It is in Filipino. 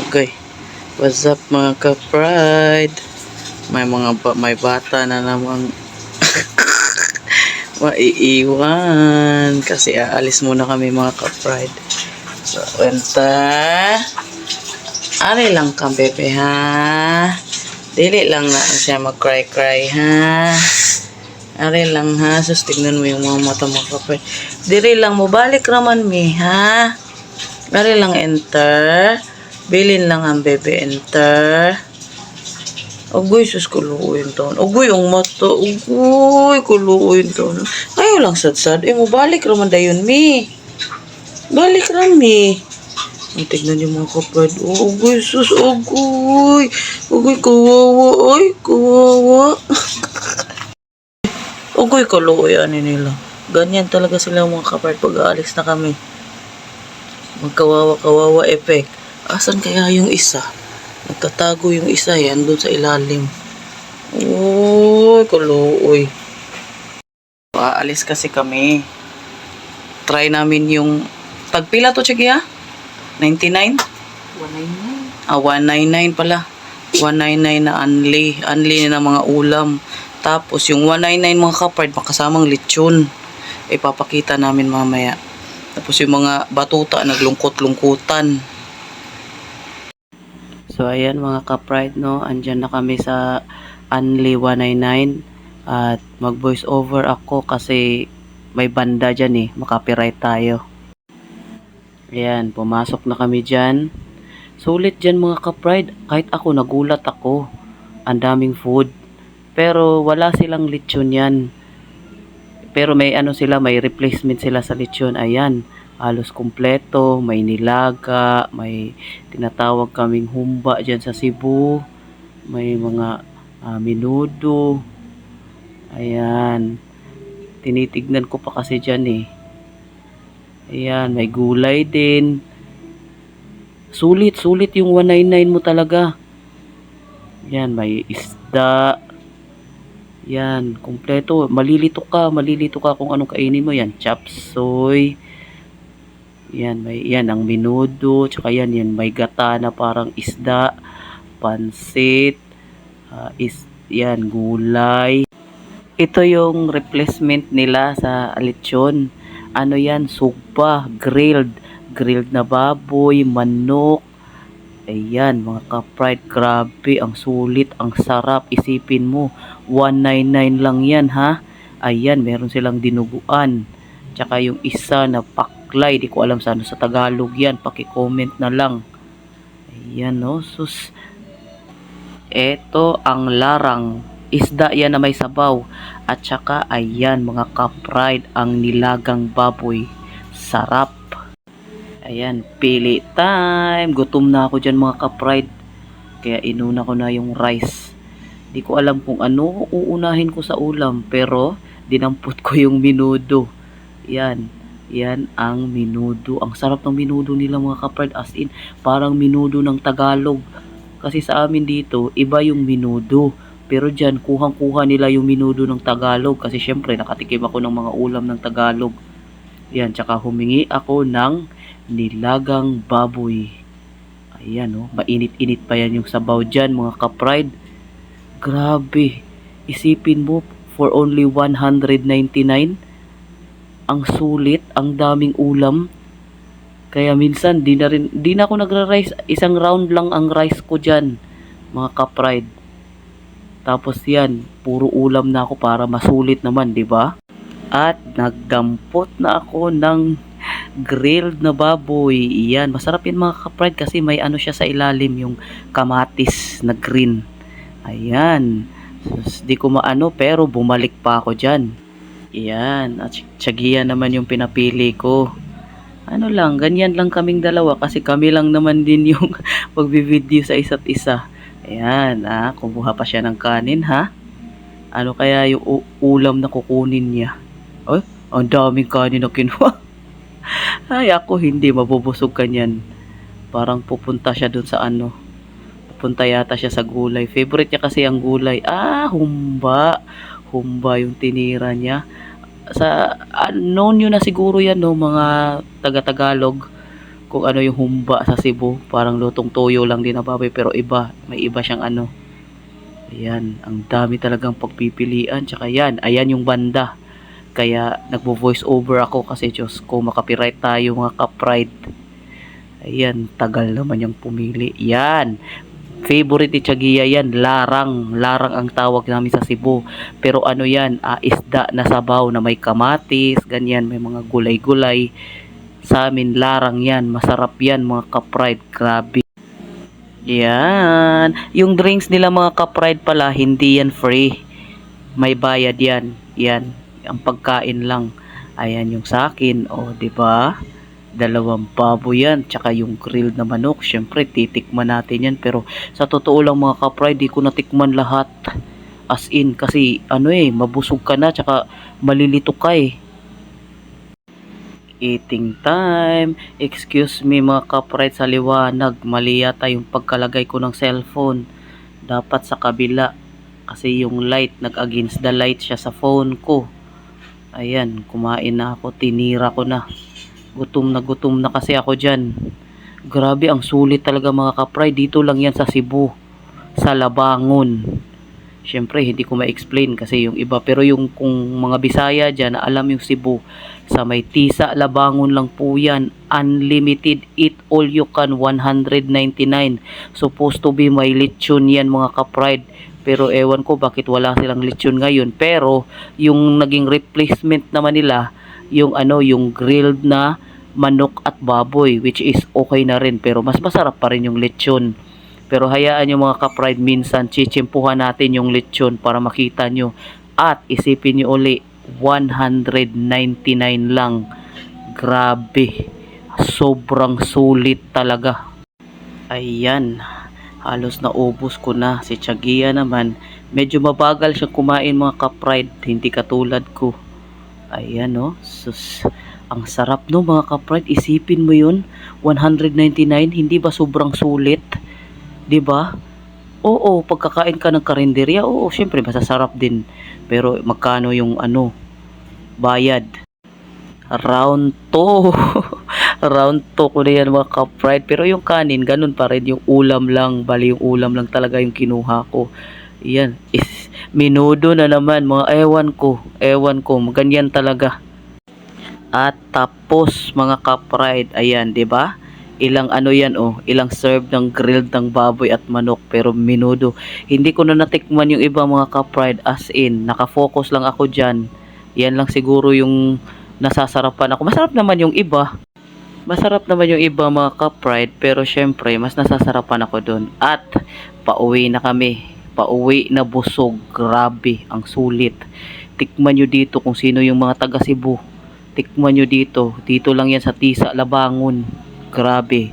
Okay. What's up mga ka-pride? May bata na namang maiiwan kasi aalis muna kami mga ka-pride. So, ari lang kang bebe ha. Dili lang na siya mag-cry ha. Ari lang ha. Sus, tignan mo yung mga mata mga ka-pride. Dili lang mo balik raman mi ha. Ari lang enter. Bilin lang ang bebe enter. Agoy, sus, kuluin to. Agoy, ang mata. Agoy, kuluin to. Ayaw lang sad-sad. Mo balik raman dayon, mi. Balik rami. Ang tignan yung mga kapad. Agoy, sus, agoy. Agoy, kawawa. Ay, kawawa. Agoy, kuluin nila. Ganyan talaga sila mga kapad pag aalis na kami. Magkawawa-kawawa effect. Asan kaya yung isa? Nagtatago yung isa yan doon sa ilalim. Uy, kuluoy. Aalis kasi kami. Try namin yung tagpila to, Chigia? 99? 199. 199 pala. 199 na unli. Unli na mga ulam. Tapos yung 199 mga kapard, makasamang lechon. Ipapakita namin mamaya. Tapos yung mga batuta, naglungkot-lungkutan. So, ayan mga ka-pride, no? Andyan na kami sa Unli 199. At mag-voice over ako kasi may banda dyan eh. Makapiright tayo. Ayan, pumasok na kami dyan. Sulit dyan mga ka-pride. Kahit ako, nagulat ako. Ang daming food. Pero wala silang lechon yan. Pero may ano sila, may replacement sila sa lechon. Ayan. Halos kumpleto, may nilaga, may tinatawag kaming humba dyan sa Cebu, may mga menudo. Ayan, tinitignan ko pa kasi dyan eh. Ayan, may gulay din. Sulit yung 199 mo talaga. Ayan, may isda. Yan, kumpleto. Malilito ka kung anong kainin mo. Yan, chop suey. Yan, yan ang menudo, tsaka yan may gata na parang isda, pansit, yan gulay. Ito yung replacement nila sa lechon. Ano yan, sugpa, grilled na baboy, manok. Ayan, mga ka-pride, grabe, ang sulit, ang sarap. Isipin mo, 199 lang yan ha. Ayan, meron silang dinuguan. Tsaka yung isa na paklay, di ko alam sa Tagalog yan, paki-comment na lang. Ayan no, sus. Eto ang larang, isda yan na may sabaw. At tsaka ayan mga ka-pride, ang nilagang baboy. Sarap. Ayan, pili time. Gutom na ako dyan mga ka-pride. Kaya inuna ko na yung rice. Di ko alam kung ano uunahin ko sa ulam, pero dinampot ko yung menudo. Yan ang menudo. Ang sarap ng menudo nila mga ka-pride, as in parang menudo ng Tagalog. Kasi sa amin dito, iba yung menudo. Pero dyan, kuhang-kuha nila yung menudo ng Tagalog. Kasi syempre, nakatikim ako ng mga ulam ng Tagalog. Yan, tsaka humingi ako ng nilagang baboy. Ayan, oh, mainit-init pa yan yung sabaw dyan mga ka-pride. Grabe, isipin mo, for only 199, ang sulit, ang daming ulam. Kaya minsan di na ako nagra-rice, isang round lang ang rice ko diyan, mga ka-pride. Tapos yan, puro ulam na ako para masulit naman, 'di ba? At nagdampot na ako ng grilled na baboy. Iyan, masarap yan mga ka-pride kasi may ano siya sa ilalim, yung kamatis na green. Ayan. Di ko maano pero bumalik pa ako diyan. Yan, at Chigia naman yung pinapili ko. Ano lang, ganyan lang kaming dalawa kasi kami lang naman din yung magbi-video sa isa't isa. Ayan, kumuha pa siya ng kanin ha. Ano kaya yung ulam na kukunin niya? Ay, ang daming kanin na kinuha. Ay, ako hindi, mabubusog kanyan. Parang pupunta siya dun sa ano. Pupunta yata siya sa gulay. Favorite niya kasi ang gulay. Humba. Humba yung tinira niya. Sa known nyo na siguro yan no, mga taga-Tagalog kung ano yung humba sa Cebu. Parang lutong toyo lang din na baboy pero iba. May iba siyang ano. Ayan, ang dami talagang pagpipilian. Tsaka yan, ayan yung banda. Kaya nagvo-voice over ako kasi Diyos ko, makapiright tayo mga ka-pride. Ayan, tagal naman yung pumili. Yan, favorite ni Tiyagiya yan, larang. Larang ang tawag namin sa Cebu. Pero ano yan, isda na sabaw na may kamatis, ganyan, may mga gulay-gulay. Sa amin, larang yan. Masarap yan mga ka-pride. Grabe. Yan. Yung drinks nila mga ka-pride pala, hindi yan free. May bayad yan. Yan. Ang pagkain lang. Ayan yung sa akin. O, di ba? Dalawang pabo yan. Tsaka yung grilled na manok. Syempre, titikman natin yan. Pero sa totoo lang mga ka-pride, di ko natikman lahat. As in, kasi ano mabusog ka na. Tsaka malilito ka Eating time. Excuse me mga ka-pride sa liwanag. Mali yata yung pagkalagay ko ng cellphone. Dapat sa kabila. Kasi yung light, nag-against the light siya sa phone ko. Ayan, kumain na ako. Tinira ko na. Gutom na kasi ako dyan. Grabe, ang sulit talaga mga ka-pride. Dito lang yan sa Cebu. Sa Labangon. Siyempre, hindi ko ma-explain kasi yung iba. Pero yung kung mga Bisaya dyan na alam yung Cebu, sa may Tisa, Labangon lang po yan. Unlimited, eat all you can, 199. Supposed to be may lechon yan mga ka-pride. Pero ewan ko bakit wala silang lechon ngayon. Pero yung naging replacement naman nila, yung yung grilled na manok at baboy, which is okay na rin. Pero mas masarap pa rin yung lechon. Pero hayaan nyo mga ka-pride, minsan chichimpuhan natin yung lechon para makita nyo. At isipin nyo uli, 199 lang. Grabe. Sobrang sulit talaga. Ayan. Halos naubos ko na. Si Tiyagiya naman, medyo mabagal siya kumain mga ka-pride. Hindi katulad ko. Ayan sus. Ang sarap no mga ka-pride. Isipin mo yun. 199. Hindi ba sobrang sulit? 'Di ba? Oo, pagkakain ka ng karinderya, oo, syempre masasarap din. Pero magkano yung bayad? Round 2. Round 2 ko na yan mga ka-pride. Pero yung kanin, ganun pa rin. Yung ulam lang. Bali yung ulam lang talaga yung kinuha ko. Yan. Minudo na naman mga ewan ko. Ewan ko. Ganyan talaga. At tapos mga ka-pride. Ayan, 'di ba? Ilang yan ilang serve ng grilled ng baboy at manok pero minudo. Hindi ko na natikman yung iba mga ka-pride, as in, nakafocus lang ako dyan. Yan lang siguro yung nasasarapan ako. Masarap naman yung iba. Masarap naman yung iba mga ka-pride pero syempre mas nasasarapan ako dun. At pauwi na kami. Pauwi na busog. Grabe, ang sulit. Tikman nyo dito kung sino yung mga taga Cebu. Tikman nyo dito. Dito lang yan sa Tisa, Labangon. Grabe.